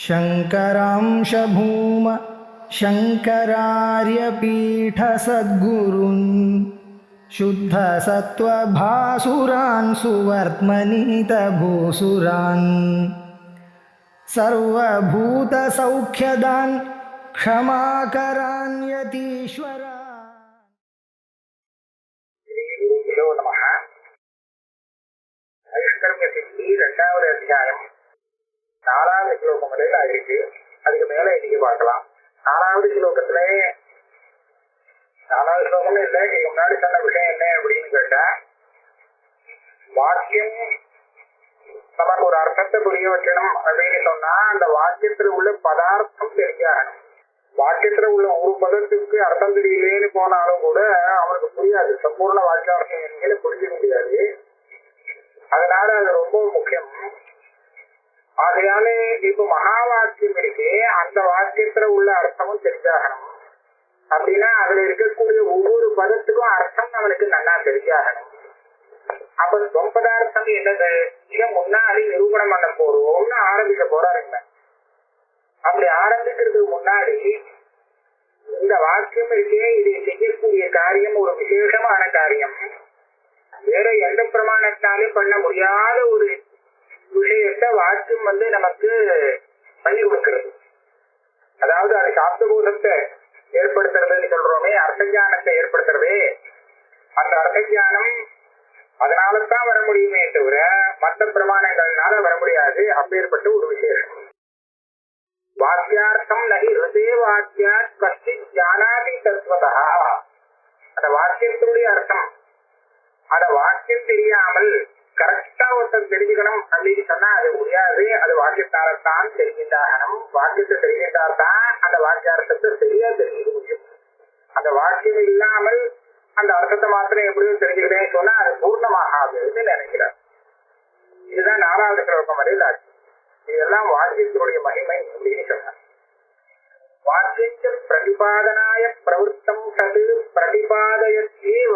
शङ्करांश भूम शङ्करार्यपीठसद्गुरून् शुद्धसत्त्वभासुरान् सुवर्त्मनीतभूसुरान् सर्वभूतसौख्यदान् क्षमाकरान् यतीश्वरान्. ஐஷ்கர்மிய சித்தி 2வது அத்தியாயம் 4வது ஸ்லோகம் வரையில் ஆயிருக்கு. அதுக்கு மேல இன்னைக்கு பார்க்கலாம். 4வது ஸ்லோகத்துல 4வது ஸ்லோகம்னு இல்லை, இதுக்கு முன்னாடி சொன்ன விஷயம் என்ன அப்படின்னு கேட்டா, வாக்கியம் நமக்கு ஒரு அர்த்தத்தை புரிய வைக்கணும் அப்படின்னு சொன்னா அந்த வாக்கியத்துல உள்ள பதார்த்தம் தெரிஞ்சாகணும். வாக்கியத்துல உள்ள ஒரு பதத்துக்கு அர்த்தம் தெரியலேன்னு போனாலும் கூட அவனுக்கு புரியாது, சம்பூர்ண வாக்கியார்த்தம் என்கிற புரிஞ்சிக்க முடியாது. அதனால அது ரொம்ப முக்கியம். ஆகையால இப்ப மகா வாக்கியம் இருக்கு, அந்த வாக்கியத்துல உள்ள அர்த்தமும் தெரிஞ்சாகணும். அப்படின்னா அதுல இருக்கக்கூடிய ஒவ்வொரு பதத்துக்கும் அர்த்தம் நம்மளுக்கு நல்லா தெரிஞ்சாகணும். அப்ப சொம்பதார்த்தம் என்னது, இத முன்னாடி நிரூபணம் பண்ண போறோம்னு ஆரம்பிக்க போறாருங்க. அப்படி ஆரம்பிக்கிறதுக்கு முன்னாடி இந்த வாக்கியம் இருக்கே, இது செய்யக்கூடிய காரியம் ஒரு விசேஷமான காரியம். வேற எந்த பிரமாணத்தாலும் பண்ண முடியாத ஒரு விஷயத்தை வாக்கியம் நமக்கு பண்ணி கொடுக்கிறது. அதாவது அது சாப்தபோதத்தை ஏற்படுத்துறதுன்னு சொல்றோமே, அர்த்தஞானத்தை ஏற்படுத்துறதே. அந்த அர்த்தஞானம் அதனாலதான் வர முடியுமே தவிர மற்ற பிரமாணங்கள்னால வர முடியாது. அப்பேற்பட்ட ஒரு விசேஷம். வாக்கியார்த்தம் நகி ஹிருதே வாக்கியா கஷ்டித் ஜானாதி தத்வதா. அந்த வாக்கியத்தினுடைய அர்த்தம் அத வாக்கியம் தெரியாமல் கரெக்டா ஒருத்தர் தெரிஞ்சுக்கணும் அப்படின்னு சொன்னா அது முடியாது. அது வாக்கியத்தால்தான் தெரிகின்றாகணும். வாக்கியத்தை தெரிகின்றால்தான் அந்த வாக்கியார்த்தத்தை சரியா தெரிஞ்சுக்க முடியும். அந்த வாக்கியம் இல்லாமல் அந்த அர்த்தத்தை மாத்திரம் எப்படியும் தெரிஞ்சுக்கிறேன்னு சொன்னா அது பூர்ணமாகாதுன்னு நினைக்கிறார். இதுதான் 4வது ஸ்லோகம் வரையில் ஆச்சு. இதெல்லாம் வாக்கியத்தினுடைய மகிமை அப்படின்னு சொன்னார். வாக்கிய பிரதிபாதனாய பிரவருத்தம் சது பிரதிபாதயத்தேவ.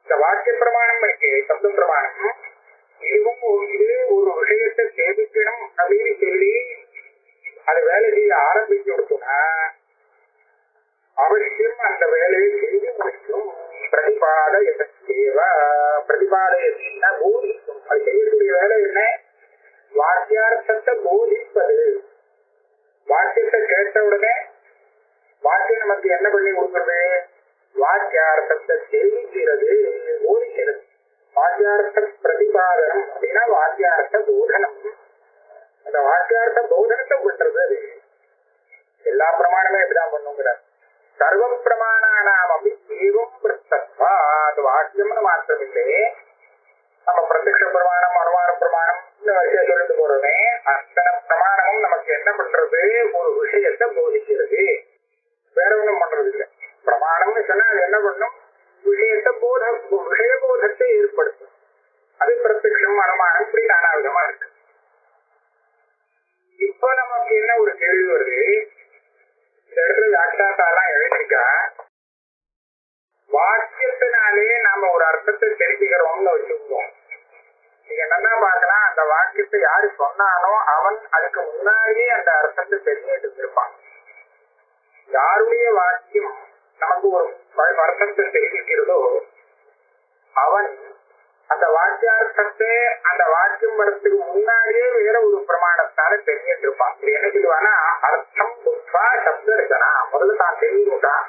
இந்த வாக்கிய பிரமாணம் இருக்கு, சப்த பிரமாணம், இதுவும் இது ஒரு விஷயத்தை சேமிக்கணும் அப்படின்னு சொல்லி அது வேலை செய்ய ஆரம்பிச்சு கொடுத்தோம்னா அவசியம் அந்த வேலையை செய்து முடிக்கும். பிரதிபாதயத்தேவ. பிரதிபாதயத்தின்னா போதிக்கும். அது செய்யக்கூடிய வேலை என்ன, வாக்கியார்த்தத்தை போதிப்பது. வாக்கியத்தை கேட்ட உடனே வாக்கியம் நமக்கு என்ன பண்ணி கொடுக்கிறது, வாக்கியார்த்தத்தை தெரிவிக்கிறது, போதிக்கிறது. வாக்கியார்த்த பிரதிபாதனம் அப்படின்னா வாக்கியார்த்த போதனம். அந்த வாக்கியார்த்த போதனத்தை பண்றது அது. எல்லா பிரமாணமே இப்படிதான் பண்ணுங்கிறார். சர்வ பிரமாணானாம் அப்படி ஏவம் பிரத்தத்வா. அது வாக்கியம்னு மாத்திரம் இல்லையே, நம்ம பிரத்யக்ஷ பிரமாணம், அனுமான பிரமாணம் இந்த வரிசையை சொல்லிட்டு போறோமே, அத்தனை பிரமாணமும் நமக்கு என்ன பண்றது, ஒரு விஷயத்தை போதிக்கிறது. வேற ஒண்ணும் பண்றது இல்லை. பிரமாணம்னு சொன்னா அது என்ன பண்ணும், விஷயத்தை விஷய போதத்தை ஏற்படுத்தும். அது பிரத்யக்ஷம், அனுமானம், இப்படி நானா விதமா இருக்கு. இப்ப நமக்கு என்ன ஒரு கேள்வி வருது, இந்த இடத்துல வியாக்கியாத்தாலாம் எழுதிக்கா, வாக்கியத்தினாலே நாம ஒரு அர்த்தத்தை தெரிஞ்சுக்கிறோம்னு வச்சுக்கோம். நீங்க என்னன்னா பார்க்கலாம், அந்த வாக்கியத்தை யாரு சொன்னானோ அவன் அதுக்கு முன்னாடியே அந்த அர்த்தத்தை தெரிஞ்சுட்டு இருப்பான். யாருடைய வாக்கியம் நமக்கு ஒரு அர்த்தத்தை தெரிவிக்கிறதோ அவன் அந்த வாக்கியார்த்தத்தை அந்த வாக்கியம் வரத்துக்கு முன்னாடியே வேற ஒரு பிரமாணத்தால தெரிஞ்சிட்டு இருப்பான். இது என்ன சொல்லுவானா, அர்த்தம் புத்வா சப்த இருக்கனா. முதல்ல தான் தெரிஞ்சுட்டான்,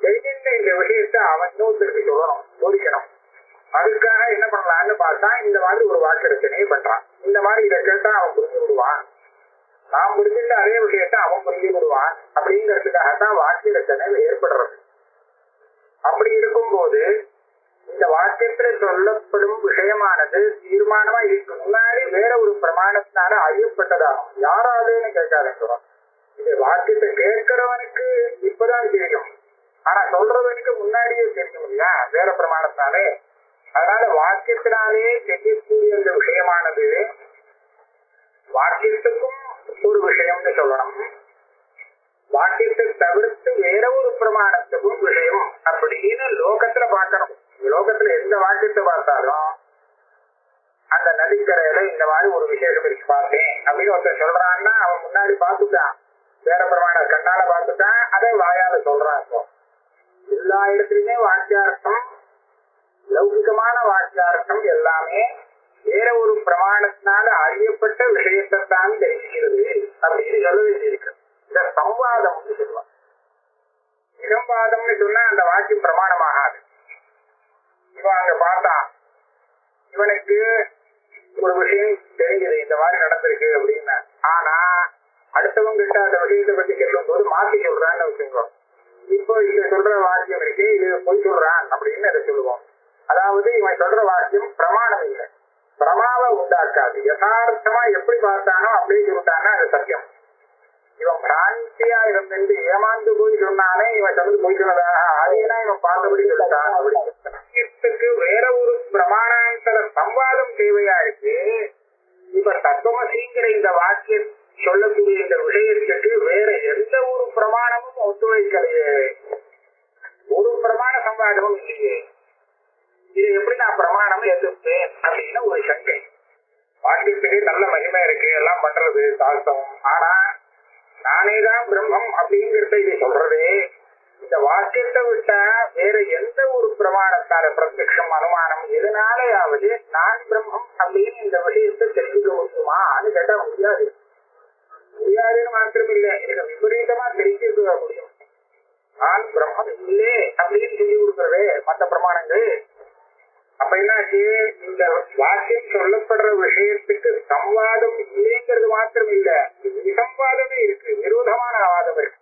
தெரிஞ்சிட்ட இந்த விஷயத்தை அவன் இன்னொருத்தருக்கு சொல்லணும், போதிக்கணும். அதுக்காக என்ன பண்ணலான்னு பார்த்தா இந்த மாதிரி ஒரு வாக்கிய ரச்சனையே பண்றான். இந்த மாதிரி இதை கேட்டா அவன் புரிஞ்சு விடுவான், நான் புரிஞ்சுட்டு அதே விஷயத்த அவன் புரிஞ்சு விடுவான் அப்படிங்கிறதுக்காகத்தான் வாக்கிய ரச்சனை ஏற்படுறது. அப்படி இருக்கும் போது இந்த வாக்கியத்துல சொல்லப்படும் விஷயமானது தீர்மானமா இதுக்கு முன்னாடி வேற ஒரு பிரமாணத்தினால அறியப்பட்டதாகும். யாராவதுன்னு கேட்காதுன்னு இது வாக்கியத்தை கேட்கிறவனுக்கு இப்பதான் தெரியும், ஆனா சொல்றவனுக்கு முன்னாடியே தெரியும் இல்லையா, வேற பிரமாணத்தினாலே. அதனால வாக்கியத்தினாலே செய்யக்கூடிய இந்த விஷயமானது வாக்கியத்துக்கும் ஒரு விஷயம்னு சொல்லணும், வாக்கியத்தை தவிர்த்து வேற ஒரு பிரமாணத்துக்கும் விஷயம் அப்படின்னு லோகத்துல பார்க்கணும். லோகத்துல எந்த வாக்கியத்தை பார்த்தாலும் அந்த நதிக்கரையில இந்த மாதிரி ஒரு விசேஷம் இருக்கு பார்த்தேன் அப்படின்னு ஒருத்தர் சொல்றான்னா அவன் முன்னாடி பார்த்துட்டான், வேற பிரமாண கண்ணால பார்த்துட்டான், அதை வாயால சொல்றான். இப்போ எல்லா இடத்துலயுமே வாக்கியார்த்தம், லௌகிகமான வாக்கியார்த்தம் எல்லாமே வேற ஒரு பிரமாணத்தினால அறியப்பட்ட விஷயத்தான் தெரிவிக்கிறது அப்படின்னு சொல்ல வேண்டியிருக்கு. இத சம்வாதம்னு சொல்லுவான். இகம்பாதம்னு சொன்னா அந்த வாக்கியம் பிரமாணமாகாது. இவன் அங்க பார்த்தான், இவனுக்கு ஒரு விஷயம் தெரிஞ்சது, இந்த மாதிரி நடந்திருக்கு அப்படின்னு. ஆனா அடுத்தவங்க கிட்ட அந்த விஷயத்தை பத்தி சொல்லும் போது மாத்தி சொல்றான்னு வச்சுக்கோ. இப்போ இங்க சொல்ற வாக்கியம் இருக்கு, இது பொய் சொல்றான் அப்படின்னு அதை சொல்லுவோம். அதாவது இவன் சொல்ற வாக்கியம் பிரமாணம் இல்லை, பிரமாவை உண்டாக்காது. யதார்த்தமா எப்படி பார்த்தானோ அப்படியே சொல்லிட்டான்னா அது சத்தியம். இவன் பிராந்தியா இருந்து ஏமாந்து போய் சொன்னானே இவன் சொல்லுது போய் சொன்னதாக, அதையா இவன் பார்த்தபடி சொல்லிட்டான். சத்தியத்துக்கு வேற ஒரு பிரமாணாந்தர சம்வாதம் தேவையா இருக்கு. இப்ப தத்துவமசிங்கிற இந்த வாக்கியம் சொல்லக்கூடிய இந்த விஷயத்துக்கு வேற எந்த ஒரு பிரமாணமும் ஒத்துழைக்கலையே, ஒரு பிரமாண சம்வாதமும் இல்லையே. இது எப்படி நான் பிரமாணம் எதிர்ப்பேன் அப்படின்னு ஒரு சங்கை. வாக்கியத்துக்கு நல்ல மகிமை இருக்கு, எல்லாம் பண்றது சாஸ்திரம். ஆனா நானேதான் பிரம்மம் அப்படிங்கிறத இது சொல்றதே, இந்த வாக்கியத்தை விட்டா வேற எந்த ஒரு பிரமாணத்தால பிரத்யக்ஷம் அனுமானம் எதனாலேயாவது நான் பிரம்மம் அப்படின்னு இந்த விஷயத்தை தெரிஞ்சுக்க முடியுமான்னு கேட்டா முடியாது. முடியாதுன்னு மாத்திரம் இல்லை, இதுக்கு விபரீதமா தெரிஞ்சுக்க முடியும். நான் பிரம்மம் இல்லே அப்படின்னு சொல்லி கொடுக்கறதே மற்ற பிரமாணங்கள். அப்ப என்னாச்சு, இந்த வாக்கியம் சொல்லப்படுற விஷயத்துக்கு சம்வாதம் இல்லைங்கிறது மாத்திரம் இல்ல, விசம்வாதமே இருக்கு, விரோதமான வாதம் இருக்கு.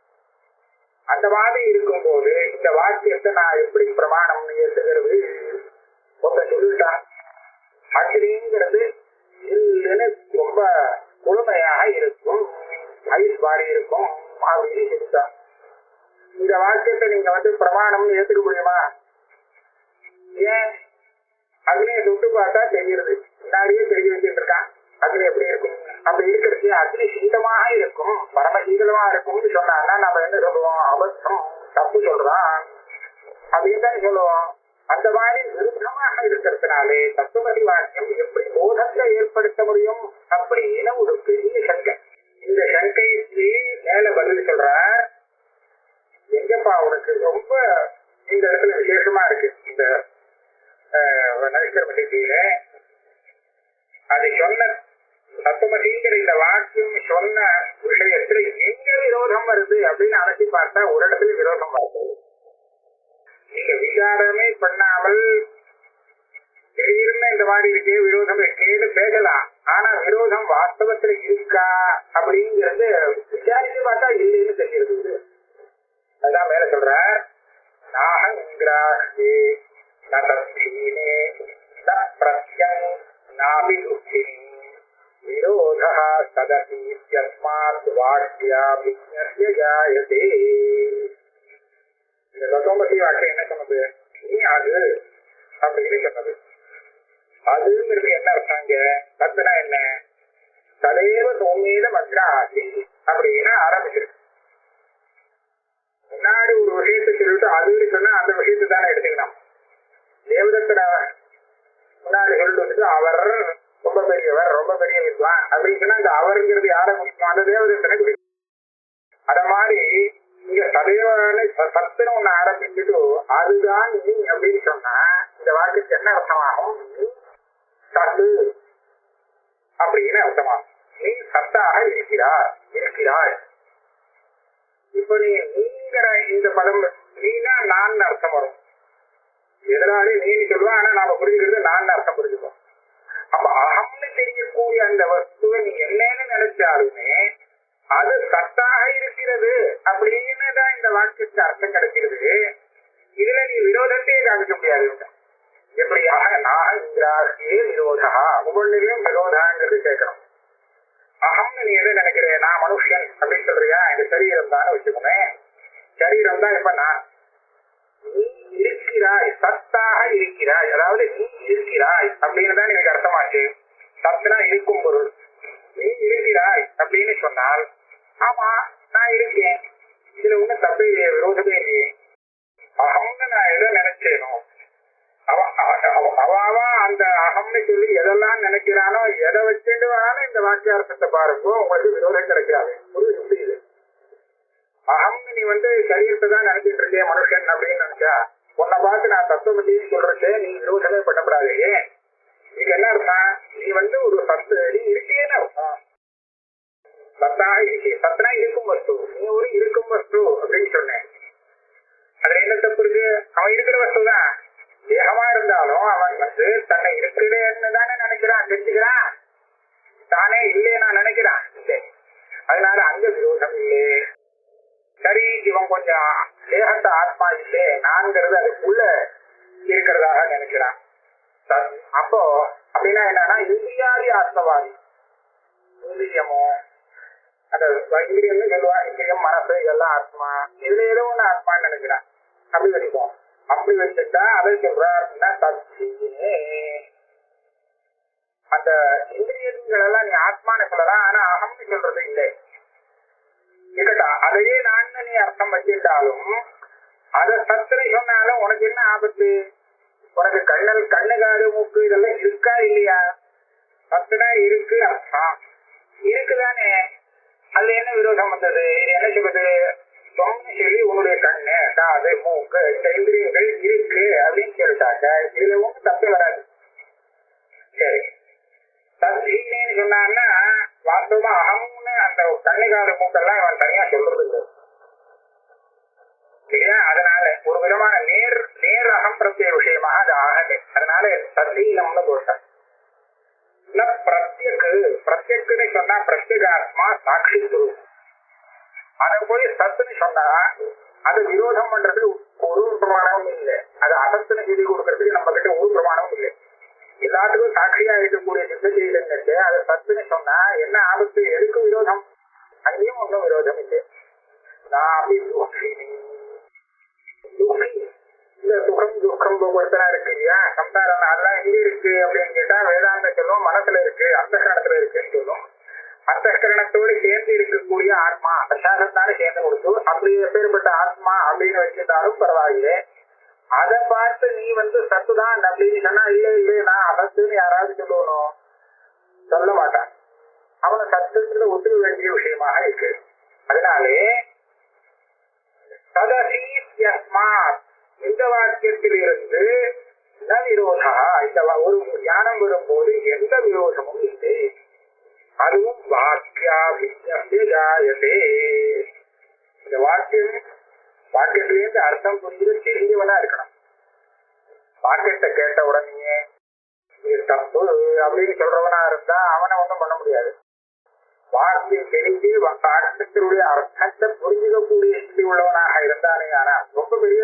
அந்த வாதம் இருக்கும் போது இந்த வாக்கியத்தை நான் எப்படி பிரமாணம் ஏற்றுகிறது? ஒருத்த சொல்லிட்டான், அக்னிங்கிறது இல்லைன்னு ரொம்ப குளுமையாக இருக்கும், ஐஸ் பாடி இருக்கும் அப்படின்னு சொல்லிட்டான். இந்த வாக்கியத்தை நீங்க பிரமாணம்னு ஏத்துக்க முடியுமா? ஏன்? அக்னியை தொட்டு பார்த்தா தெரிகிறது, முன்னாடியே தெரிஞ்சு வச்சுட்டு இருக்கான் அக்னி எப்படி இருக்கும். அப்படி இருக்கிறது அக்னி சீதமாக இருக்கும், பரம சீதமா இருக்கும்னு சொன்னான்னா நம்ம என்ன சொல்லுவோம்? அபத்தம், தப்பு சொல்றான் அப்படின்னு தான் சொல்லுவோம். அந்த மாதிரி விருத்தமாக இருக்கிறதுனாலே தத்துவமசி வாக்கியம் எப்படி போதத்தை ஏற்படுத்த முடியும் அப்படின்னு ஒரு பெரிய சங்கை. இந்த சங்கைக்கு மேல பதில் சொல்றார், எங்கப்பா உனக்கு ரொம்ப இந்த இடத்துல விசேஷமா இருக்கு. இந்த நைஷ்கர்மசியில அது சொன்ன தத்துவமசிங்கிற இந்த வாக்கியம் சொன்ன விஷயத்துல எங்க விரோதம் வருது அப்படின்னு அலசி பார்த்தா ஒரு இடத்துல விரோதம் வருது. நீங்க விசாரமே பண்ணாமல் திடீர்னு இந்த மாதிரி இருக்கு, விரோதம் இருக்கேன்னு பேசலாம். ஆனா விரோதம் வாஸ்தவத்துல இருக்கா அப்படிங்கிறது விசாரிச்சு பார்த்தா இல்லைன்னு தெரிகிறது. அதான் மேல சொல்ற, நாகங்கிராஹே நதீனே பிரத்யங் நாபி துக்கினி விரோதா சததி யஸ்மாத் வாக்யா விஜ்ஞஸ்ய ஜாயதே. இந்த தத்துவமசி வாக்கியம் என்ன சொன்னது? நீ அது அப்படின்னு சொன்னது. அதுங்கிறது என்ன அர்த்தங்க? தத்துனா என்ன? ததேவ சௌமீத மக்ராசி அப்படின்னு ஆரம்பிச்சிருக்கு. முன்னாடி ஒரு விஷயத்தை சொல்லிட்டு அதுன்னு சொன்னா அந்த விஷயத்தை தானே எடுத்துக்கணும். தேவதத்தனை முன்னாடி சொல்லிட்டு அவர் ரொம்ப பெரியவர், ரொம்ப பெரிய வித்வான் அப்படின்னு சொன்னா அந்த அவருங்கிறது யாரை குறிக்கும்? அந்த தேவதத்தனை குறிக்கும். அத மாதிரி இங்க சதைவான சத்துன்னு ஒண்ணு ஆரம்பிச்சுட்டு அதுதான் நீ அப்படின்னு சொன்னா இந்த வாக்கியத்துக்கு என்ன அர்த்தமாகும்? நீ சத்து அப்படின்னு அர்த்தமாகும். நீ சத்தாக இருக்கிறாய். இப்ப நீங்கிற இந்த பதம் நீனா நான் அர்த்தம் வரும். எதனாலே நீ சொல்லுவா, ஆனா நாம புரிஞ்சுக்கிறது நான் அர்த்தம் புரிஞ்சுப்போம். அப்ப அகம்னு தெரியக்கூடிய அந்த வஸ்துவை நீ என்னன்னு நினைச்சாலுமே அது சத்தாக இருக்கிறது அப்படின்னு தான் இந்த வாக்கியத்துக்கு அர்த்தம் கிடைக்கிறது. இதுல நீ விரோதத்தையே காமிக்க முடியாது. எப்படியாக நாகே விரோதா, ஒவ்வொன்றிலையும் விரோதாங்கிறது கேட்கணும். அகம்னு நீ எதை நினைக்கிற? நான் மனுஷன் அப்படின்னு சொல்றியா? இந்த சரீரம் தான் வச்சுக்கோமே, சரீரம் தான் இப்ப நான். நீ இருக்கிறாய், சத்தாக இருக்கிறாய், அதாவது நீ இருக்கிறாய் அப்படின்னு தான் எனக்கு அர்த்தமாச்சு. சத்துனா இருக்கும் பொருள். நீ இருக்கிறாய் அப்படின்னு சொன்னால் ஆமா நான் இருக்கேன், இதுல ஒண்ணு தப்பே இல்லையே, விரோதமே இல்லையே. அகம்னு நான் எதை நினைச்சேனோ அவாவா அந்த அகம்னு சொல்லி எதெல்லாம் நினைக்கிறானோ எதை வச்சுட்டு வேணாலும் இந்த வாக்கியார்த்தத்தை பாருங்கோ உங்களுக்கு விரோதம் கிடைக்காது. புரியுது? அகம்னு நீ சரீரத்தை தான் நினைச்சிட்டு இருக்கே மனுஷன் அப்படின்னு நினைச்சா உன்னை பார்த்து நான் தத்துவமத்தின்னு சொல்றேன், நீ விரோதமே பண்ணப்படாது. ஏன் இதுக்கு என்ன அர்த்தம்? நீ ஒரு சத்து, நீ இருக்கேன்னு அர்த்தம். சத்தா இருக்கு, சத்தனா இருக்கும் வஸ்து, நீ ஒரு இருக்கும் வஸ்து அப்படின்னு சொன்னேன். அதுல என்ன தப்பு இருக்கு? அவன் இருக்கிற வஸ்து தான். தேகமா இருந்தாலும் அவன் தன்னை இருக்கிறேன்னு தானே நினைக்கிறான், தெரிஞ்சுக்கிறான். தானே இல்லையே நான் நினைக்கிறான் இல்லை. அதனால அங்க விரோதம் இல்லை. சரி, இவன் கொஞ்சம் தேகத்தை ஆத்மா இல்லை நான்கிறது அதுக்குள்ள இருக்கிறதாக நினைக்கிறான். அப்போ அப்படின்னா என்னன்னா இந்திரியாதி ஆத்மவாதி. இந்திரியமோ அந்த இந்திரியம்னு சொல்லுவான், இந்திரியம் மனசு இதெல்லாம் ஆத்மா, இதுல ஏதோ ஒண்ணு ஆத்மான்னு நினைக்கிறான். அப்படி வச்சுப்போம். அப்படி வச்சுட்டா அதை சொல்றாருன்னா தத்தியே அந்த இந்திரியங்கள் எல்லாம் நீ ஆத்மான்னு சொல்லலாம், ஆனா அகம்னு சொல்றது இல்லை. இருக்கட்டா, அதையே நான் நீ அர்த்தம் வச்சுட்டாலும் அதை சத்துரை சொன்னாலும் உனக்கு என்ன ஆபத்து? உனக்கு கண்ணு காது மூக்கு இதெல்லாம் இருக்கா இல்லையா? சத்துனா இருக்கு அர்த்தம் இருக்குதானே. அதுல என்ன விரோதம் வந்தது? என்ன சொல்றது? சொல்லி உன்னுடைய கண்ணு காது மூக்கு இந்திரியங்கள் இருக்கு அப்படின்னு சொல்லிட்டாங்க. இதுல ஒன்றும் தப்பு வராது. சரி, தத்தீனேன்னு சொன்னான்னா வாஸ்தவமா அகம்னு அந்த கண்ணு காது மூக்கெல்லாம் இவன் தனியா சொல்றது இல்லை இல்லையா? அதனால ஒரு விதமான நேர் அகம் பிரத்யேக விஷயமாக அது ஆகலை. அதனால தத்தீனம்னு தோஷம். பிரத்யக்குன்னு சொன்னா பிரத்யேகாத்மா சாட்சி துரு. அதை போய் சத்துன்னு சொன்னா அது விரோதம் பண்றது ஒரு பிரமாணமும் இல்லை. அது அசத்துன்னு செய்தி கொடுக்கறதுக்கு நம்ம கிட்ட ஒரு பிரமாணமும் இல்லை. எல்லாத்துக்கும் சாட்சியா இருக்கக்கூடிய சித்த செய்திட்டு அதை சத்துன்னு சொன்னா என்ன ஆபத்து? எதுக்கு விரோதம்? அங்கேயும் ஒன்றும் விரோதம் இல்லை. நான் அப்படி துக்கி இந்த சுகம் துக்கம் ஒருத்தனா இருக்கு இல்லையா? சம்சாரம் அதெல்லாம் எங்க இருக்கு அப்படின்னு கேட்டா வேதாந்த சொல்லும் மனசுல இருக்கு, அந்த கரணத்துல இருக்குன்னு சொல்லும். அந்த கரணத்தோடு சேர்ந்து இருக்கக்கூடிய ஆத்மா பிரசாதத்தான சேர்ந்து கொடுத்து அப்படி எப்பேற்பட்ட ஆத்மா அப்படின்னு வச்சிருந்தாலும் பரவாயில்லை. அதை பார்த்து நீ சத்துதான் அப்படின்னு சொன்னா இல்லை நான் அசத்துன்னு யாராவது சொல்லணும்? சொல்ல மாட்டான். அவனை சத்துக்கு ஒத்துக்க வேண்டிய விஷயமாக இருக்கு. அதனாலே இந்த வாக்கியத்தில் இருந்து விரோதா, இந்த ஒரு ஞானம் வரும்போது எந்த விரோதமும் இல்லை. அதுவும் வாக்கியாபிஜாயதே. இந்த வாக்கியத்திலேருந்து அர்த்தம் புரிஞ்சு தெரிஞ்சவனா இருக்கணும். வாக்கியத்தை கேட்ட உடனே தப்பு அப்படின்னு சொல்றவனா இருந்தா அவனை ஒன்றும் பண்ண முடியாது. வாக்கியம் தெரிஞ்சு அர்த்தத்தினுடைய அர்த்தத்தை புரிஞ்சுக்கக்கூடிய சக்தி உள்ளவனாக இருந்தானே. ஆனா ரொம்ப பெரிய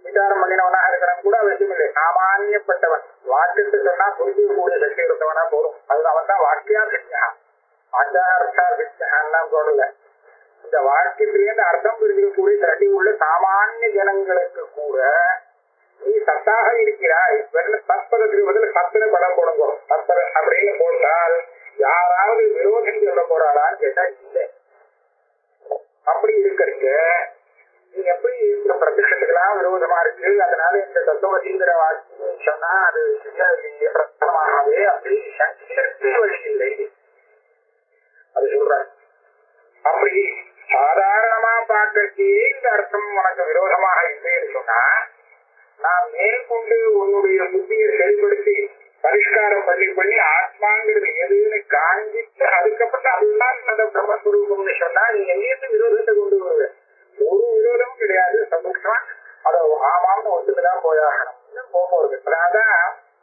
விசாரம் பண்ணினவனாக இருக்கிறவன் கூட அவசியம் இல்லை. சாமானியப்பட்டவன் வாக்கியத்தை சொன்னா புரிஞ்சுக்கக்கூடிய சக்தி இருந்தவனா போதும். அது அவன் தான் வாக்கியாபிஜா. அர்த்தாபிஜான்லாம் சொல்லல. இந்த வாக்கியத்திலேருந்து அர்த்தம் புரிஞ்சுக்கக்கூடிய சக்தி உள்ள சாமானிய ஜனங்களுக்கு கூட நீ சத்தாக இருக்கிறாய். தற்பதற்கு பதில் சத்துன படம் போடுங்க. தற்பத அப்படின்னு போட்டால் யாராவது விரோதம் சொல்ல போறாளான்னு கேட்டா இல்லை. அப்படி இருக்கிறது நீ எப்படி இந்த பிரத்யத்துக்கெல்லாம் விரோதமா இருக்கு, அதனால இந்த தத்துவதீந்திர வாக்கு சொன்னா அது சரியா பிரசனமாகவே அப்படி சங்கீர்த்தே வழி இல்லை. அது சொல்ற அப்படி சாதாரணமா பார்க்கறதே இந்த அர்த்தம் உனக்கு விரோதமாக இல்லைன்னு சொன்னா நான் மேற்கொண்டு உன்னுடைய புத்தியை செயல்படுத்தி பரிஷ்காரம் பண்ணி ஆத்மாங்கிறது எதுன்னு காண்பித்து அதுக்கப்புறம் அதுதான் அந்த பிரம்மஸ்வரூபம்னு சொன்னா நீ எங்கேயிருந்து விரோதத்தை கொண்டு வருவ? ஒரு விரோதமும் கிடையாது. சந்தோஷமா அதை ஆமாம்னு ஒத்துக்குதான் போயாகணும் போகும்போது. அதான்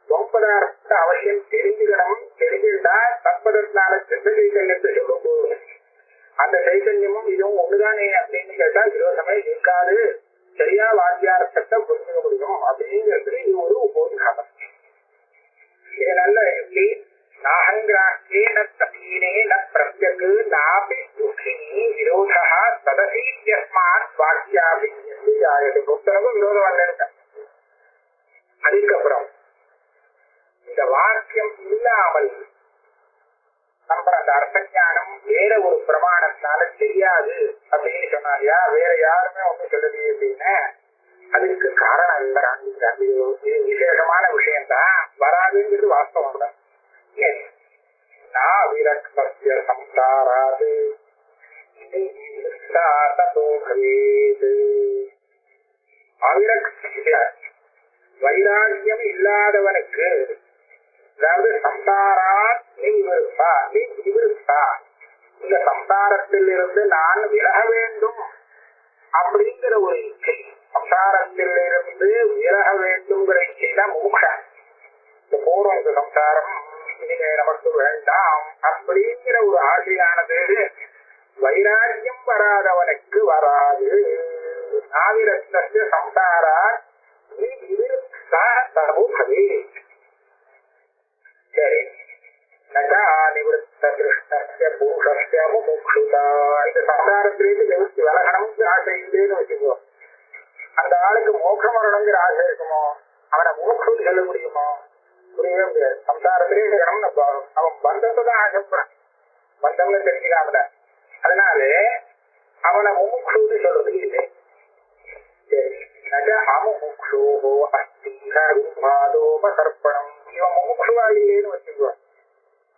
தொம்பதார்த்த அவசியம் தெரிஞ்சுக்கணும். தெரிஞ்சுட்டா தற்பதற்கான சித்த சைத்தன்யத்தை சொல்லும் போது அந்த சைத்தன்யமும் இதுவும் ஒண்ணுதானே அப்படின்னு கேட்டா விரோதமே இருக்காது. சரியா வாக்கியார்த்தத்தை புரிஞ்சுக்க முடியும் அப்படிங்கிறது இது ஒரு உபோதிகாரம். இது நல்ல எப்படி பிரத்யக்கு நாபி துக்கினி விரோதா சதசீத்யஸ்மாத் வாக்கியாபிஜ்யஸ்து ஜாயதே. புத்தகம் விரோதம் வரல. அதுக்கப்புறம் இந்த வாக்கியம் இல்லாமல் நம்ம அந்த அர்த்த ஞானம் வேற ஒரு பிரமாணத்தினால தெரியாது அப்படின்னு சொன்னாரியா? வேற யாருமே ஒண்ணு சொல்லலையே அப்படின்னு அதுக்கு காரணம் இல்லை காண்பிக்கிறார். இது விசேஷமான விஷயம்தான், வராதுங்கிறது வாஸ்தவம் தான். விரக்திய சம்சாராது வைராக்கியம் இல்லாதவனுக்கு, அதாவது சம்சாராத் நிவிருத்தா நிவிருத்தா, இந்த சம்சாரத்தில் இருந்து நான் விலக வேண்டும் அப்படிங்கிற ஒரு இச்சை, சம்சாரத்தில் இருந்து விலக வேண்டும்ங்கிற இச்சை தான் மோக்ஷம். இந்த பூர்வம் இந்த சம்சாரம் இனிமே நமக்கு வேண்டாம் அப்படிங்கிற ஒரு ஆசையானது வைராக்கியம் வராதவனுக்கு வராது. நாவிரத்னஸ்ய சம்சாரா சரி. நகா நிவத்த கிருஷ்ணஸ்ய புருஷஸ்ய முமுக்ஷுதா, இந்த சம்சாரத்திலேருந்து நிவர்த்தி விலகணும்னு ஆசை இல்லைன்னு வச்சுக்கோ, அந்த ஆளுக்கு மோட்சம் வரணுங்கிற ஆசை இருக்குமோ, அவனை மோட்சம் சொல்ல முடியுமோ? புரியவே முடியாது. சம்சாரத்திலே இருக்கணும்னு அவன் பந்தத்தை தான் ஆசைப்படுறான், பந்தம்னு தெரிஞ்சுக்காமல. அதனால அவனை முமுக்ஷுன்னு சொல்றது இல்லை. அஸ்திபாதோபசர்ப்பணம், இவன் முமுக்ஷுவா இல்லைன்னு வச்சுக்குவான்.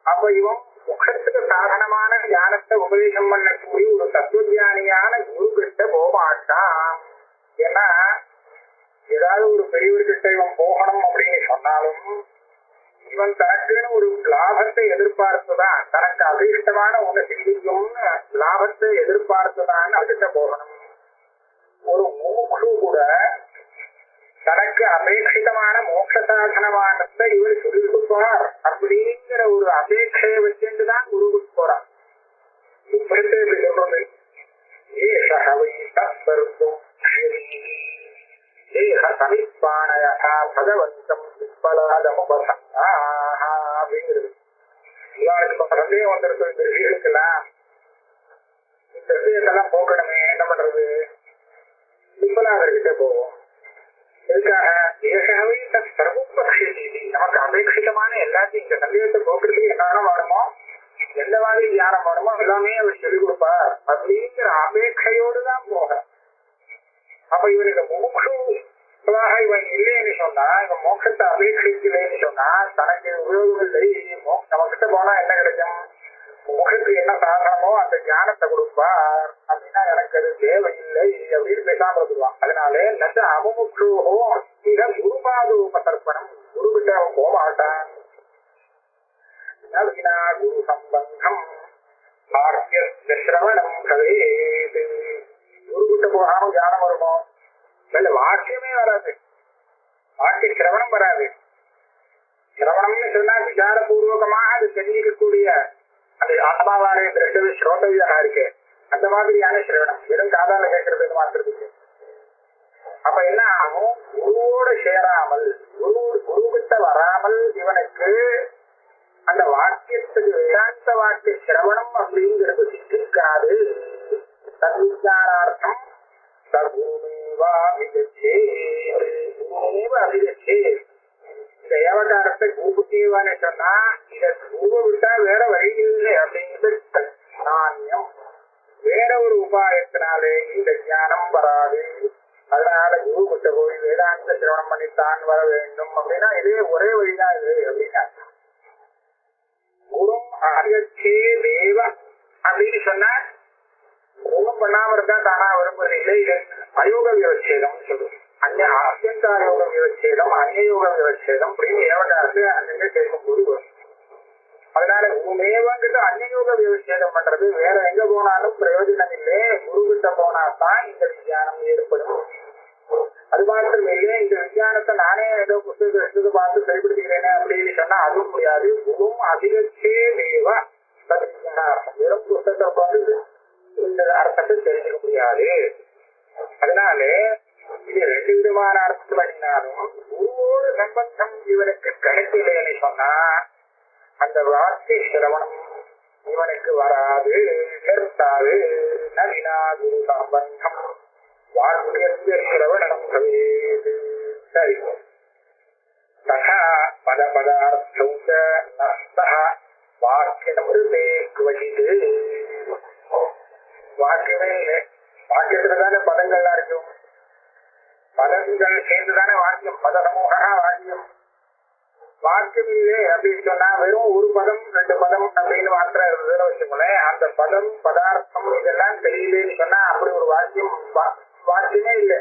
அப்ப இவன் முக்ஷத்துக்கு சாதனமான ஞானத்தை உபதேசம் பண்ணக்கூடிய ஒரு தத்துவஞானியான குரு கிட்ட போமாட்டான். ஏன்னா ஏதாவது ஒரு பெரியவர்கிட்ட இவன் போகணும் அப்படின்னு சொன்னாலும் இவன் தனக்குன்னு ஒரு லாபத்தை எதிர்பார்த்துதான், தனக்கு அபீஷ்டமான ஒண்ணு சிந்திக்கும்னு லாபத்தை எதிர்பார்த்துதான் அதுகிட்ட போகணும். ஒரு முமுக்ஷு கூட தனக்கு அபேட்சிதமான மோட்ச சாதனமானத்தை இவர் சொல்லி கொடுப்பார் அப்படிங்கிற ஒரு அபேட்சையை வச்சுட்டுதான் குருவுக்கு போறான். இப்படி சொல்றது ஏஷவை தற்பருத்தும் சமிப்பானயா பகவந்தம் அப்படிங்கிறது. இவாளுக்கு சந்தேகம் வந்திருக்கும் இந்த ரிஷிகளுக்கெல்லாம். இந்த சந்தேகத்தெல்லாம் போக்கணுமே, என்ன பண்றது? விற்பலாதர்கிட்ட போவோம். எதுக்காக? ஏஷாவே சர்வபக்ஷி, நமக்கு அபேட்சிதமான எல்லாத்தையும், இந்த சந்தேகத்தை போக்குறதுக்கு என்ன வேணுமோ, எந்த மாதிரி தியானம் வேணுமோ எல்லாமே அவர் சொல்லிக் கொடுப்பார் அப்படிங்கிற அபேட்சையோடுதான் போக. அப்ப இவருக்கு முமுக்ஷுவாக இவன் இல்லைன்னு சொன்னா, இவன் மோட்சத்தை அபேட்சிக்கலைன்னு சொன்னா, தனக்கு உபயோகம் இல்லை, நம்மகிட்ட போனா என்ன கிடைக்கும்? மோட்சத்துக்கு என்ன சாதனமோ அந்த ஞானத்தை கொடுப்பார் அப்படின்னா எனக்கு அது தேவையில்லை அப்படின்னு பேசாம வந்துடுவான். அதனால நச்ச அமுமுக்ஷுவோ இத குருபாதோபசர்ப்பணம், குரு கிட்ட அவன் போமாட்டான். நவீனா குரு சம்பந்தம் சிரவணம் கவேது, குரு கிட்ட போகாம ஞானம் வருமோ? இல்ல வாக்கியமே வராது, வாக்கிய சிரவணம் வராது. சிரவணம்னு சொன்னா விசாரபூர்வகமாக அது தெரிஞ்சிக்கக்கூடிய அந்த ஆத்மாவான திருஷ்டவி ஸ்ரோதவியாக இருக்கு, அந்த மாதிரியான சிரவணம். வெறும் காதால கேட்கறது மாத்திரத்துக்கு. அப்ப என்ன ஆகும்? குருவோடு சேராமல், குரு கிட்ட வராமல் இவனுக்கு அந்த வாக்கியத்துக்கு வேதாந்த வாக்கிய சிரவணம் அப்படிங்கிறது சித்திக்காது. தத்விஜானார்த்தம் சகுருமேவா அபிகச்சே, குருமேவ அபிகச்சே. இந்த ஏவகாரத்தை குருபுத்தேவான்னு சொன்னா இத குருவை விட்டா வேற வழி இல்லை அப்படிங்கிறது நாண்யம். வேற ஒரு உபாயத்தினாலே இந்த ஞானம் வராது. அதனால குரு கிட்ட போய் வேதாந்த சிரவணம் பண்ணித்தான் வர வேண்டும் அப்படின்னா இதே ஒரே வழிதான் இது அப்படின்னா. குரு அபிகச்சே தேவ அப்படின்னு சொன்னா ஒன்றும் பண்ணாம இருந்தா தானா விரும்புவதில்லை. இது அயோக விவச்சேதம் சொல்லுவோம். அத்தியந்தாயோக விவச்சேதம், அந்நியோக விவச்சேதம் அப்படின்னு ஏவகாரத்து அங்கே கேட்கும்போது வரும். அதனால குருமேவங்கிட்ட அந்நியோக விவச்சேதம் பண்றது வேற எங்க போனாலும் பிரயோஜனம் இல்லை. குரு கிட்ட போனாதான் இந்த விஞ்ஞானம் ஏற்படும். அது மாத்திரம் இல்லை, இந்த விஞ்ஞானத்தை நானே ஏதோ புத்தகத்தை எடுத்து பார்த்து செயல்படுத்திக்கிறேனே அப்படின்னு சொன்னா அதுவும் முடியாது. குரும் அதிகச்சே தேவ வெறும் புத்தகத்தை பார்த்து இந்த அர்த்தத்தை தெரிஞ்சுக்க முடியாது. அதனால இது ரெண்டு விதமான அர்த்தம் பண்ணினாலும் குருவோடு சம்பந்தம் இவனுக்கு கிடைக்கலன்னு சொன்னா அந்த வார்த்தை சிரவணம் இவனுக்கு வராது, நிறுத்தாது. நவீனா குரு சம்பந்தம் வாக்கியத்திய சிரவணம் கவேது. சரி. ததா பத பதார்த்தம் வாக்கியமிருதே குவச்சிது. வாக்கியமே இல்லை, வாக்கியத்துலதானே பதங்கள்லாம் இருக்கும். பதங்கள் சேர்ந்துதானே வாக்கியம், பத சமூக வாக்கியம். வாக்கியம் இல்லை அப்படின்னு சொன்னா வெறும் ஒரு பதம் 2 பதம் அப்படின்னு மாத்திரம் இருந்ததுன்னு வச்சுக்கோங்களேன். அந்த பதம் பதார்த்தம் இதெல்லாம் தெரியலேன்னு சொன்னா அப்படி ஒரு வாக்கியம் வாக்கியமே இல்லை.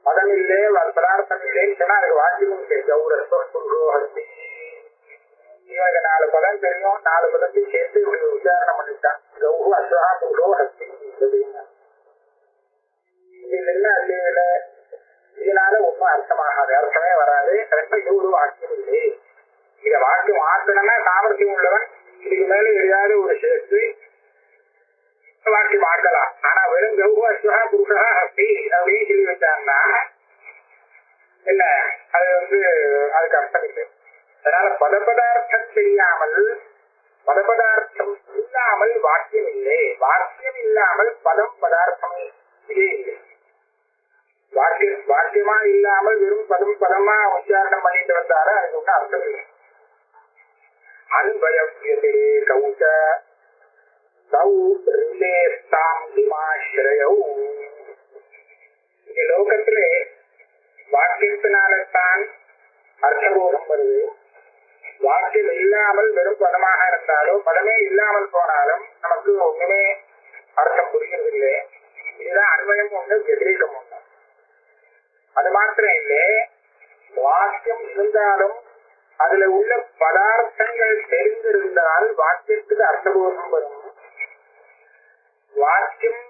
பதம் இல்லை பதார்த்தம் இல்லைன்னு சொன்னா அதுக்கு வாக்கியமும் இல்லை. கௌரஸ்தி இவங்க 4 பதம் தெரியும், 4 பதத்தையும் சேர்த்து இப்படி உச்சாரணம் பண்ணிட்டான். கௌரு அஸ்வா புருஷோ ஹஸ்தி அப்படின்னா இது என்ன அல்ல, இதனால ஒன்றும் அர்த்தமாகாது, அர்த்தமே வராது. அதற்கு இது ஒரு வாக்கியம் இல்லை. இத வாக்கியம் ஆக்கணும்னா சாமர்த்தியம் உள்ளவன் இதுக்கு மேல எதையாவது ஒரு சேர்த்து வாக்கியம் ஆக்கலாம். ஆனா வெறும் கௌரு அஸ்வா புருஷா ஹஸ்தி அப்படின்னு சொல்லி வச்சாங்கன்னா என்ன, அது அதுக்கு அர்த்தம் இல்லை. அதனால பதபதார்த்தம் தெரியாமல், பதபதார்த்தம் இல்லாமல் வாக்கியம் இல்லை. வாக்கியம் இல்லாமல் பதம் பதார்த்தமே இல்லை. வாக்கியமா இல்லாமல் வெறும் பதம் பதமா உச்சாரணம் பண்ணிட்டு வந்தாலும் அதுக்கு ஒன்றும் அர்த்தம் இல்லை. அன்பயத்திலே கௌச்ச இந்த லோகத்திலே வாக்கியத்தினால்தான் அர்த்தபோதம் வருது. வாக்கியம் இல்லாமல் வெறும் பதமாக இருந்தாலும் பதமே இல்லாமல் போனாலும் நமக்கு ஒண்ணுமே அர்த்தம் புரியறதில்லை. இதுதான் அன்வயம் ஒண்ணு, வெதிரீகம் ஒண்ணு. அது மாத்திரம் இல்லை, வாக்கியம் இருந்தாலும் அதுல உள்ள பதார்த்தங்கள் தெரிந்திருந்தால் வாக்கியத்துக்கு அர்த்தபோதம் வரும். வாக்கியம்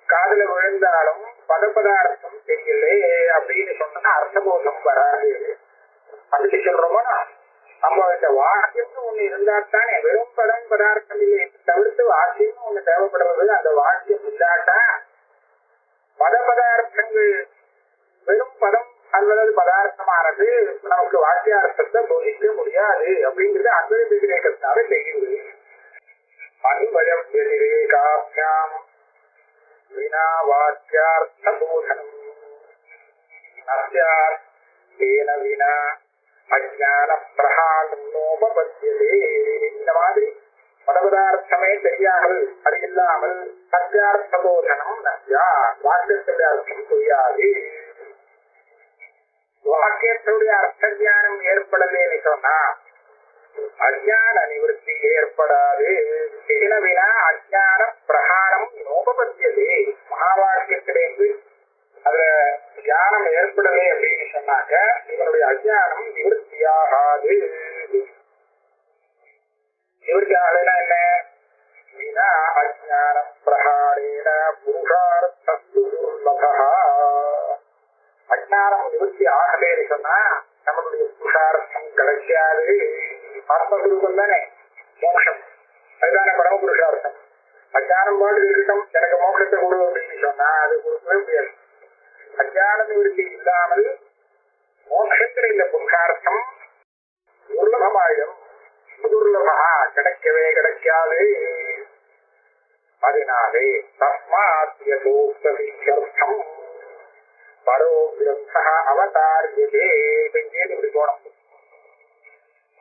காதுல விழுந்தாலும் பதபதார்த்தம் தெரியலே அப்படின்னு சொன்னா அர்த்தபோதம் வராது. அப்படி சொல்றோமோ நம்ம இந்த வாக்கியம்னு ஒண்ணு இருந்தாத்தானே, வெறும் பதம் பதார்த்தம் இல்லை தவிர்த்து வாக்கியம்னு ஒண்ணு தேவைப்படுறது. அந்த வாக்கியம் இல்லாட்டா பத பதார்த்தங்கள் வெறும் பதம் அல்லது பதார்த்தமானது நமக்கு வாக்கியார்த்தத்தை போதிக்க முடியாது அப்படிங்கிறது அன்பை விதிரேகத்தால தெரியுது. அன்பயம் விதிரேகாபியாம் வினா வாக்கியார்த்த போதனம் நஸ்யார்த்தேன வினா அஜ்ஞான பிரஹானோபபத்யதே. இந்த மாதிரி பதபதார்த்தமே தெரியாமல், அது இல்லாமல் சத்தியார்த்த போதனம் நஸ்யா, வாக்கியத்துடைய அர்த்தம் புரியாது. வாக்கியத்துடைய அர்த்த ஞானம் ஏற்படலேன்னு சொன்னா அஜ்ஞான நிவர்த்தி ஏற்படாது. வினா அஜ்ஞான பிரஹானம் நோபபத்தியதே. மகாவாக்கியத்திலேருந்து அதுல ஞானம் ஏற்படலே அப்படின்னு சொன்னாக்க இவனுடைய அஜ்ஞானம் நிவர்த்தியாகாது. நிவர்த்தி ஆகலைன்னா என்ன, வினா அஜ்ஞான பிரஹாரேன புருஷார்த்தஸ்து துர்லபஹ. அஜ்ஞானம் நிவர்த்தி ஆகலேன்னு சொன்னா நம்மளுடைய புருஷார்த்தம் கிடைக்காது. ஆத்மஸ்வரூபம் தானே மோட்சம், அதுதானே பரம புருஷார்த்தம். அஜ்ஞானம் பாடு இருக்கட்டும், எனக்கு மோட்சத்தை கொடு அப்படின்னு சொன்னா அது கொடுக்கவே முடியாது. அஜ்ஞான நிவர்த்தி இல்லாமல் மோட்சத்தில் இந்த புருஷார்த்தம் துர்லபமாயிடும். துர்லபா கிடைக்கவே கிடைக்காது. அதனாலே தஸ்மாத்யதோக்தம் பரோ கிரந்த அவதாரியதே. இப்படி போனோம்.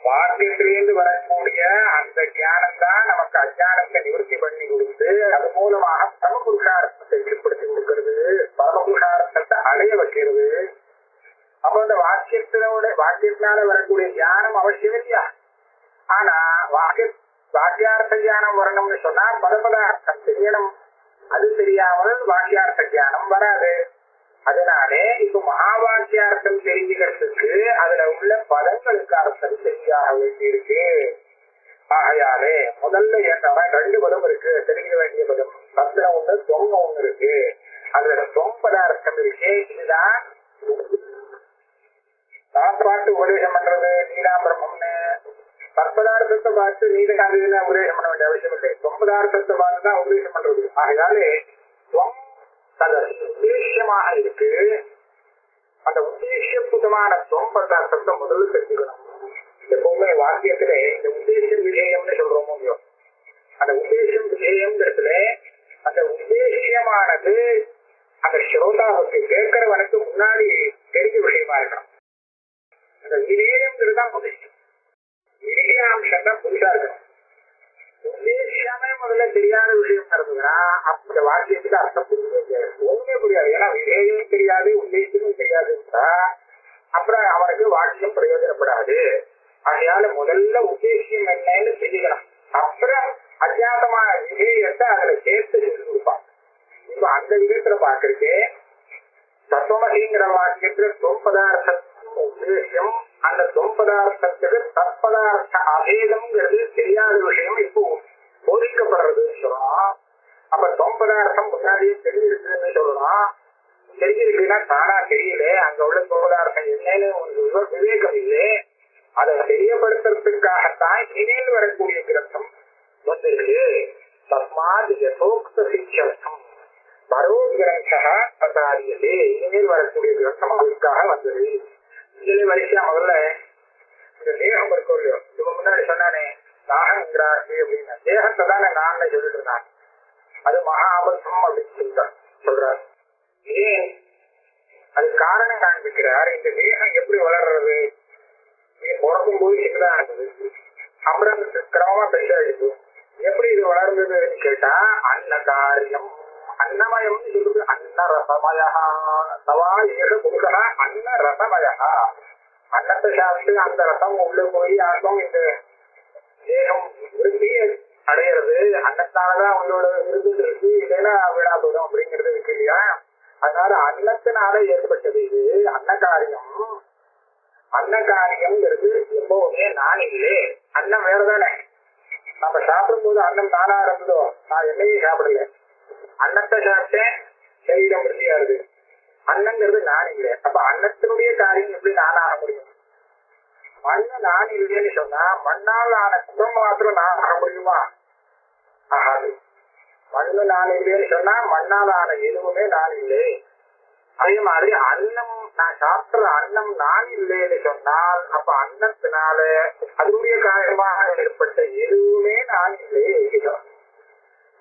வாக்கியத்திலிருந்து வரக்கூடிய அந்த ஞானம் தான் நமக்கு அஜ்ஞானத்தை நிவர்த்தி பண்ணி கொடுத்து அது மூலமாக பரமபுருஷார்த்தத்தை ஏற்படுத்தி கொடுக்கிறது, பரமபுருஷார்த்தத்தை அடைய வைக்கிறது. அப்ப அந்த வாக்கியத்தினால வரக்கூடிய ஞானம் அவசியம் இல்லையா? ஆனா வாக்கியார்த்த ஞானம் வரணும்னு சொன்னா பதபதார்த்தம் தெரியணும். அது தெரியாமல் வாக்கியார்த்த ஞானம் வராது. அதனாலே இப்ப மகாவாக்கியார்த்தம் தெரிஞ்சுக்கிறதுக்கு அதுல உள்ள பதங்களுக்கு அர்த்தம் சரியாக வேண்டியிருக்கு. ஆகையாலே முதல்ல 2 பதம் இருக்கு தெரிஞ்சுக்க வேண்டிய பதம். சந்திரம் ஒண்ணு, தொங்க ஒண்ணு இருக்கு. அதுல தொம்பதார்த்தம் இருக்கு. இதுதான் சாப்பாட்டு உபதேசம் பண்றது. நீதா பிரம்மம்னு தற்பதார்த்தத்தை பார்த்து நீதாதுன்னு உபதேசம் பண்ண வேண்டிய அவசியம் இல்லை. தொம்பதார்த்தத்தை பார்த்துதான் உபதேசம் பண்றது. ஆகையாலே உத்தேசியமாக இருக்கு. அந்த உத்தேசியபூதமான தொம்பதார்த்தத்தை முதல்ல தெரிஞ்சுக்கணும். எப்பவுமே வாக்கியத்திலே இந்த உத்தேசம் விஜயம்னு சொல்றோமோ இல்லையோ, அந்த உத்தேசம் விஜயம்ங்கிறதுல அந்த உத்தேசியமானது அந்த ஸ்ரோதாவுக்கு கேட்கிறவனுக்கு முன்னாடி தெரிஞ்ச விஷயமா இருக்கணும். அந்த விஜயம்ங்கிறது தான் உத்தேசம். விஜயாம்சம் தான் புதுசா இருக்கணும். உத்தேசியமே முதல்ல தெரியாத விஷயம் இருந்ததுன்னா அந்த வாக்கியத்துக்கு அர்த்தம் புரியுது ஒண்ணுமே புரியாது. ஏன்னா விஜயம் தெரியாது, உத்தேசம் அப்புறம் அவனுக்கு வாக்கியம் பிரயோஜனப்படாது. அதனால முதல்ல உத்தேசியம் என்னன்னு தெரிஞ்சுக்கணும். அப்புறம் அஜாதமான விதேயத்தை அதுல சேர்த்து சொல்லி கொடுப்பான். இப்ப அந்த விதத்துல பாக்குறதே தத்துவமதிங்கிற வாக்கியத்துல தொம்பதார்த்தம் உத்தேசியம், அந்த தொம்பதார்த்தத்துக்கு தற்பதார்த்த அபேதம்ங்கிறது தெரியாத விஷயம் இப்போ போதிக்கப்படுறதுன்னு சொல்லலாம். அப்ப தொம்பதார்த்தம் முன்னாடியே தெரிஞ்சிருக்குன்னு சொல்லலாம். தெரிஞ்சிருக்குன்னா தானா தெரியல, அங்க உள்ள தொம்பதார்த்தம் என்னன்னு உங்களுக்கு விவேகம் இல்லை. அதை தெரியப்படுத்துறதுக்காகத்தான் இனிமேல் வரக்கூடிய கிரந்தம் வந்திருக்கு. தஸ்மாத் யதோக்த சிக்ஷார்த்தம் பரோ கிரந்தா பிரசாரியதே. இனிமேல் வரக்கூடிய கிரந்தம் அதுக்காக வந்தது. இதுல வரிசையா முதல்ல இந்த தேகம் இருக்கும் இல்லையோ, இவன் முன்னாடி சொன்னானே நாகங்கிறாரு அப்படின்னு, தேகத்தை தானே நான் சொல்லிட்டு இருந்தான். அது மகா அபத்தம் அப்படின்னு சொல்றாரு. ஏன் அது காரணம் காண்பிக்கிறார். இந்த தேகம் எப்படி வளர்றது? பிறக்கும் போது சின்னதா இருந்தது, அப்புறம் கிரமமா பெருசாயிடுது. எப்படி இது வளர்ந்ததுன்னு கேட்டா அன்ன காரியம் அன்னமயம் சொல்லுது. அன்ன ரசமயா சவா ஏழு புருஷா அன்ன ரசமயா. அன்னத்தை சாப்பிட்டு அந்த ரசம் உள்ள போய் ஆகும் இந்த தேகம் விருத்தியை அடையிறது. அன்னத்தாலதான் உங்களோட இருந்துட்டு இருக்கு, இல்லைன்னா விழா போதும் அப்படிங்கிறது இருக்கு இல்லையா. அதனால அன்னத்தினால ஏற்பட்டது இது அன்னகாரியம். அன்னகாரியம்ங்கிறது எப்பவுமே நான் இல்லை. அன்னம் வேறதானே. நம்ம சாப்பிடும் போது அன்னம் தானா இருந்ததோ, நான் என்னையும் சாப்பிடல, அன்னத்தை சாப்பிட்டேன், சரீரம் விருத்தியா இருக்கு. அன்னங்கிறது நான் இல்லை. அப்ப அன்னத்தினுடைய காரியம் எப்படி நானாக முடியும்? மண்ணு நான் இல்லைன்னு சொன்னா மண்ணால் ஆன குடும்பம் மாத்திரம் நான் ஆக முடியுமா? ஆகாது. மண்ணு நான் இல்லைன்னு சொன்னா மண்ணால் ஆன எதுவுமே நான் இல்லை. அதே மாதிரி அன்னம், நான் சாப்பிட்ற அன்னம் நான் இல்லைன்னு சொன்னால் அப்ப அன்னத்தினால அதனுடைய காரணமாக ஏற்பட்ட எதுவுமே நான் இல்லை.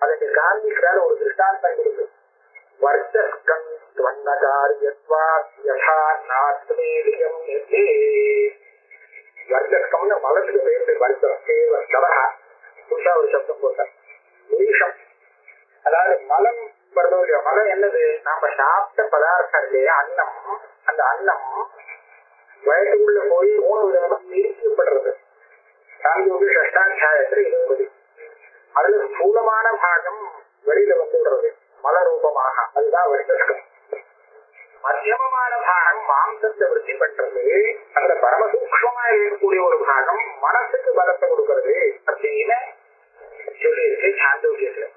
அதற்கு காண்பிக்கிறார் ஒரு திருஷ்டாந்தம் கொடுத்து. வர்ச்சஸ்கம் வர்ச்சஸ்கம்னு மலத்துக்கு பேரு. வர்ச்சா புதுசா ஒரு சப்தம் போட்டார். புருஷம் அதாவது மலம் வருதோ இல்லையோ. மலம் என்னது? நாம சாப்பிட்ட பதார்த்தம் இல்லையா அன்னம். அந்த அன்னம் வயசுக்குள்ள போய் 3 விதமா பிரிக்கப்படுறது. சாந்தோகி ஷஷ்டாத்தியாயத்துல 20. அதுல ஸ்தூலமான பாகம் வெளியில வந்து விடுறது மல ரூபமாக, அதுதான் வர்ச்சஸ்கம். மத்தியமமான பாகம் மாம்சத்தை விருத்தி பண்றது. அதுல பரமசூக்ஷமா இருக்கக்கூடிய ஒரு பாகம் மனசுக்கு பலத்தை கொடுக்கறது அப்படின்னு சொல்லி இருக்கு சாந்தோக்கியத்துல.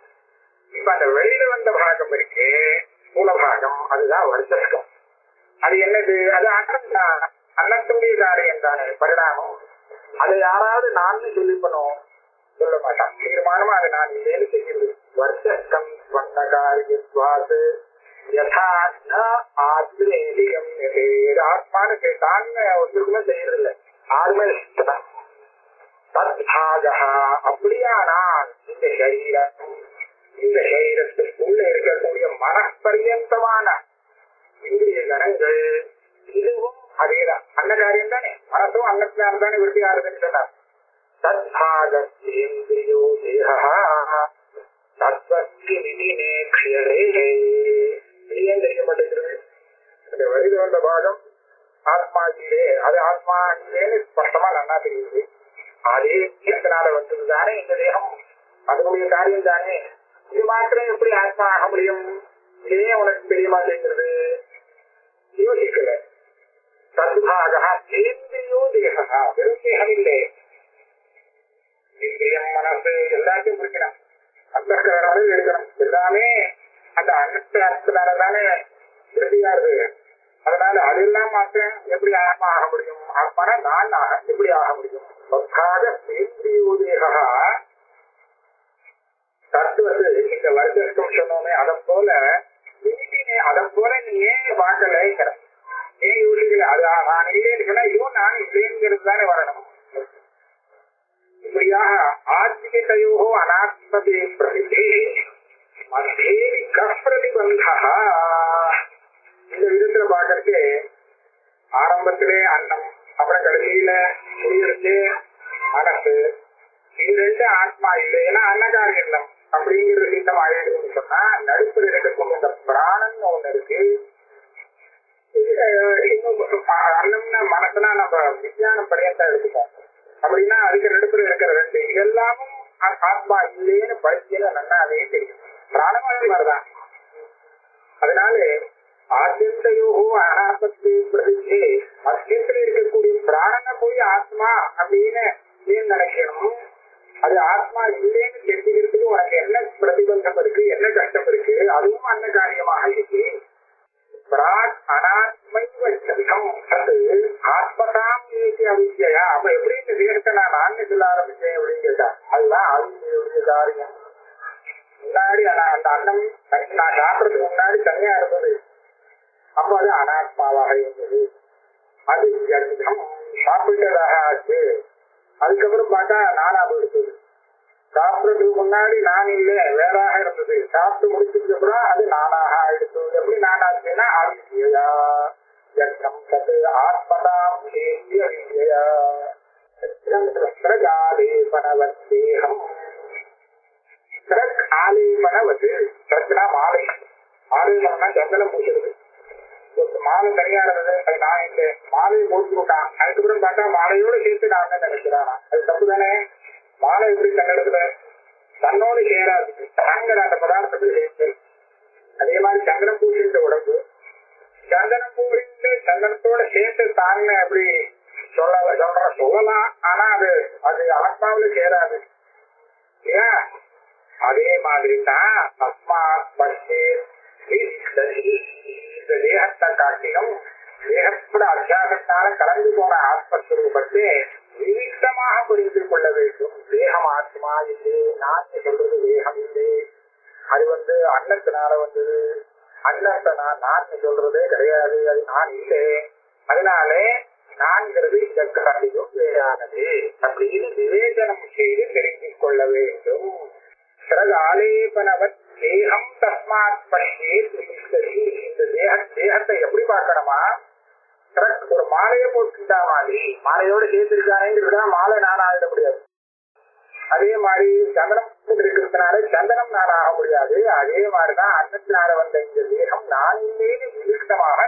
இப்ப அந்த வெளியில வந்த பாகம் இருக்கு ஸ்தூல பாகம், அதுதான் வர்ச்சஸ்கம். அது என்னது? அது அன்னம் தான். அன்னத்துடைய காரியம் தானே பரிணாமம். அதை யாராவது நான் சொல்லிப்பனும் சொல்ல மாட்டான். தீர்மானமா அது நான் இல்லைன்னு தெரியுது. வர்ச்சஸ்கம் ஸ்வர்ணகாரியத்வாது ஆத்மானு கேட்டான்னு ஒருத்தருக்குமே செய்யறதில்லை. ஆத்ம அப்படியானால் இந்த சரீரம், இந்த சரீரத்துக்குள்ள இருக்கக்கூடிய மனப்பரியந்தமான இந்திரிய கணங்கள் இதுவும் அதேதான் அன்னகாரியம் தானே. மனசும் அன்னத்தினால தானே விருத்தி ஆறுதுன்னு சொன்னார். தத்பாகேந்திரியோ தேகா தத்வத்தி விதிநேக்ஷரே. ஏன் தெரிய மாட்டேங்கிறது? இந்த வரிது வந்த பாகம் ஆத்மா இல்லே, அது ஆத்மா இல்லேன்னு ஸ்பஷ்டமா நன்னா தெரியுது. அதே இதனால வந்ததுதானே இந்த தேகம், அதனுடைய காரியம் தானே. இது மாத்திரம் எப்படி ஆத்மா ஆக முடியும்? இதே உனக்கு தெரிய மாட்டேங்கிறது. யோசிக்கல. தத்பாகா கேந்திரியோ தேகா, வெறும் தேகம் இல்லை. இந்திரியம் மனசு எல்லாத்தையும் குறிக்கணும். அந்த கரணம் எழுதணும். எல்லாமே அந்த அன்னத்தினாலதானே விருதியாருது. அதனால அதெல்லாம் மாத்திரம் எப்படி ஆத்மா ஆக முடியும்? ஆத்மானா நான் ஆக எப்படி ஆக முடியும்? தேகா தத்துவது இந்த வர்க்கம் சொன்னோமே, அதை போல அதை போல நீ ஏன் பார்க்கல, ஏன் யோசிக்கல? அது நான் இல்லைன்னு சொன்னா இதுவும் நான் இல்லைங்கிறது தானே வரணும். இப்படியாக ஆத்மிகையோ அனாத்மதே பிரசித்தி மத்தேவி கப்பிரதிபந்தா. இந்த விதத்துல பாக்கிறதுக்கு ஆரம்பத்திலே அன்னம், அப்புறம் கடைசியில உயிருக்கு மனசு, இது ரெண்டு ஆத்மா இல்லை. ஏன்னா அன்னகாரியம் அப்படிங்கிற சித்தம் ஆயிடுதுன்னு சொன்னா நடுப்புற ரெண்டுக்கும் இந்த பிராணன் ஒண்ணு இருக்கு. இன்னும் அன்னம் பரியந்தம் எடுத்துப்போம். அப்படின்னா அதுக்கு நடுப்புல இருக்கிற ரெண்டு இதெல்லாமும் ஆத்மா இல்லைன்னு பரிசீல நன்னாவே தெரியும். பிராணமாதி மாதிரிதான். அதனால ஆத்தியத்தையோ அனாபத்து பிரதிச்சே அத்தியத்துல இருக்கக்கூடிய பிராணனை போய் ஆத்மா அப்படின்னு ஏன் நினைக்கணும்? அது ஆத்மா இல்லைன்னு தெரிஞ்சுக்கிறதுக்கு உனக்கு என்ன பிரதிபந்தம் இருக்கு, என்ன கஷ்டம் இருக்கு? அதுவும் அந்த காரியமாக இருக்கு. பிராட் அனாத்மை வச்சம் அது ஆத்மதாம் ஏசி அவித்யா. அப்ப எப்படி இந்த தேகத்தை நான் சொல்ல ஆரம்பிச்சேன் அப்படின்னு கேட்டா அதுதான் அவித்யுடைய காரியம். முன்னாடி அந்த அன்னம் நான் சாப்பிடறதுக்கு முன்னாடி தனியா இருந்தது, அப்ப அது அனாத்மாவாக இருந்தது. அது ஜடம் சாப்பிட்டதாக ஆச்சு. அதுக்கப்புறம் பார்த்தா நானா போயிடுது. சாப்பிட்றதுக்கு முன்னாடி நான் இல்லை, வேறாக இருந்தது. சாப்பிட்டு முடிச்சதுக்கு அப்புறம் அது நானாக ஆயிடுச்சு. எப்படி நானாச்சுன்னா அவித்யா ஜடம் தது ஆத்மதாம் ஏசி அவித்யா ஆலேபனவத்தேகம். ஆலேபனவது சத்னா மாலை. ஆலேபனம்னா சந்தனம் பூசுறது. மாலை தனியா இருந்தது, அது நான் இல்லை. மாலையை போட்டு விட்டான். அதுக்கப்புறம் பார்த்தா மாலையோடு சேர்த்து நான் தான் நினைக்கிறானா? அது தப்பு தானே. மாலை எப்படி தன்னெடுத்துல தன்னோடு சேராது, தாங்கிற அந்த பதார்த்தத்தில் சேர்த்து. அதே மாதிரி சந்தனம் பூசின்ற உடம்பு சந்தனம் பூசிட்டு சந்தனத்தோட சேர்த்து தாங்க அப்படி சொல்லலாம். ஆனா அது ஆத்மாவில சேராது. ஏன்? அதே மாதிரி தான் தஸ்மாத் பஷ்யே இந்த தேகத்தை காட்டிலும் தேகத்தோட அத்தியாசத்தால கலந்து போன ஆத்மஸ்வரூபத்தை விவிக்தமாக புரிந்து கொள்ள வேண்டும். தேகம் ஆத்மா இல்லை, நான் சொல்றது தேகம் இல்லை. அது அன்னத்தினால வந்தது. அன்னத்தை நான் சொல்றதே கிடையாது, அது நான் இல்லை. அதனால நான்கிறது இதற்கு அதிகம் வேறானது அப்படின்னு விவேச்சனம் செய்து தெரிந்து கொள்ள வேண்டும். ஆலேபனவத் தேகம் தஸ்மாத் பஷ்யே. இந்த தேகத்தை எப்படி பார்க்கணுமா? ஒரு மாலையை போட்டுட்டா மாதிரி மாலையோட சேர்த்திருக்கானேங்கிறதா மாலை நான் ஆகிட முடியாது. அதே மாதிரி சந்தனம் இருக்கிறதுனால சந்தனம் நான் ஆக முடியாது. அதே மாதிரிதான் அன்னத்தினால வந்த இந்த தேகம் நான் இல்லேன்னு விருத்தமாக